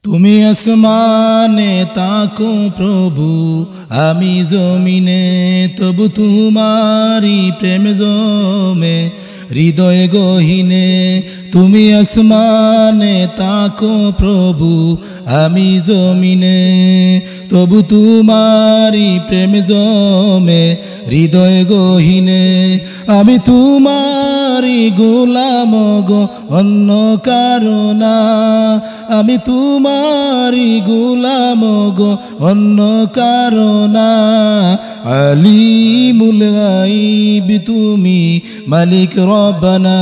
তুমি আসমানে তাকো প্রভু, আমি জমিনে তবু তোমারি প্রেম জমে হৃদয় গহীনে। তুমি আসমানে তাকো প্রভু, আমি জমিনে তবু তোমারি প্রেম জমে হৃদয় গহীনে। আমি তোমারি গোলাম গো, অন্য কারো না। আমি তোমারি গোলাম গো, অন্য কারো না। আলিমুল গায়ব তুমি মালিক রব্বানা,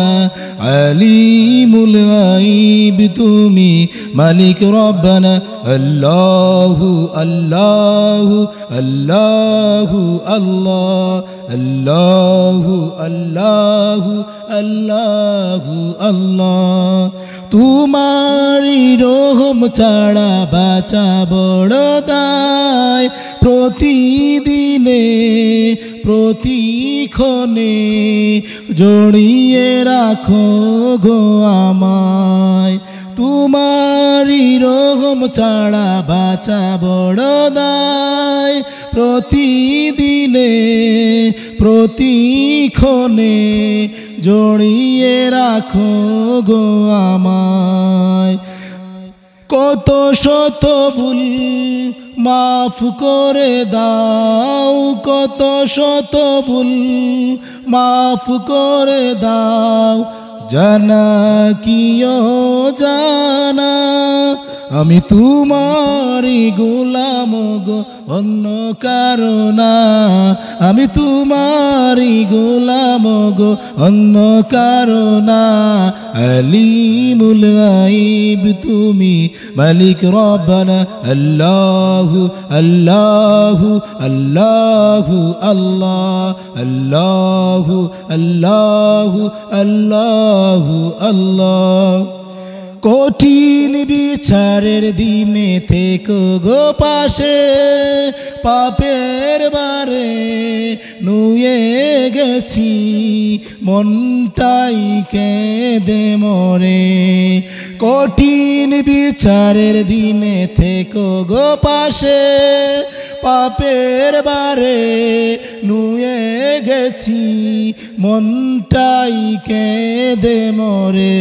আলিমুল গায়ব তুমি মালিক রব্বানা। আল্লাহু আল্লাহু আল্লাহু আল্লাহ, আল্লাহু আল্লাহু আল্লাহু আল্লাহ। তোমারি রহম ছাড়া বাঁচা বড় দায়, প্রতিদিনে প্রতিক্ষণে জড়িয়ে রাখো গো আমায়। তোমারি রহম ছাড়া বাঁচা বড় দায়, প্রতিদিনে প্রতিক্ষণে জড়িয়ে রাখো গো আমায়। কত শত ভুল মাফ করে দাও, কত শত ভুল মাফ করে দাও। জানা কিও জানা আমি তোমারি গোলাম গো, অন্য কারো না। আমি তোমারি গোলাম গো, অন্য কারো না। আলিমুল গায়ব তুমি মালিক রব্বানা। আল্লাহু আল্লাহু আল্লাহু আল্লাহ, আল্লাহু আল্লাহু আল্লাহু আল্লাহ। কঠিন বিচারের দিনে থেকো গো পাশে, পাপের বারে নুয়ে গেছি মনটাই কেঁদে মরে। কঠিন বিচারের দিনে থেকো গো পাশে, পাপের বারে নুয়ে গেছি মনটাই কেঁদে মরে।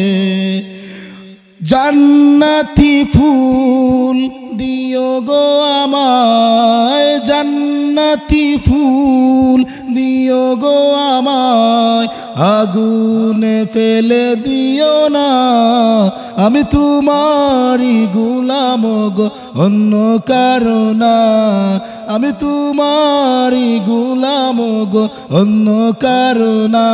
জান্নাতি ফুল দিও গো আমায়, জান্নাতি ফুল দিও গো আমায়। আগুনে ফেলে দিও না, আমি তোমারি গোলাম গো, অন্য কারো না। আমি তোমারি গোলাম গো, অন্য কারো না।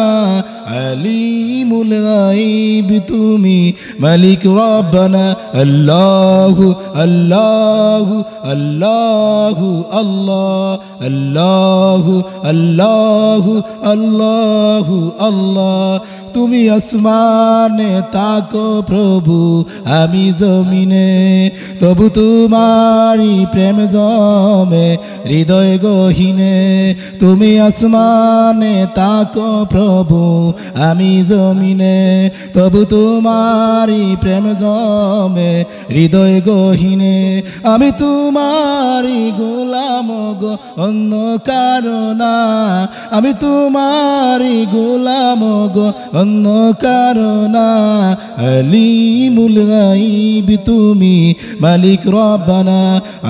আলিমুল গায়ব তুমি মালিক রব্বানা। আল্লাহু আল্লাহু আল্লাহু আল্লাহ, আল্লাহু আল্লাহু আল্লাহু আল্লাহ। তুমি আসমানে তাকো প্রভু, আমি জমিনে তবু তোমারি প্রেম জমে হৃদয় গহীনে। তুমি আসমানে তাকো প্রভু, আমি জমিনে তবু তোমারি প্রেম জমে হৃদয় গহীনে। আমি তোমারি গোলাম গো, অন্য কারো না। আমি তোমারি গোলাম গো, অন্য কারো না। আলিমুল গায়ব তুমি মালিক রব্বানা,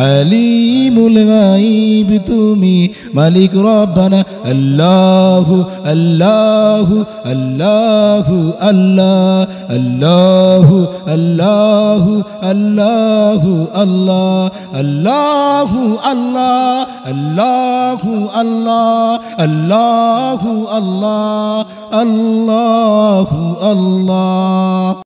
আলিমুল গায়ব তুমি মালিক রব্বানা। আল্লাহু আল্লাহু আল্লাহু আল্লাহ, আল্লাহু আল্লাহু আল্লাহু আল্লাহ, আল্লাহু আল্লাহ আল্লাহু আল্লাহ, আল্লাহু আল্লাহ আল্লাহু আল্লাহ।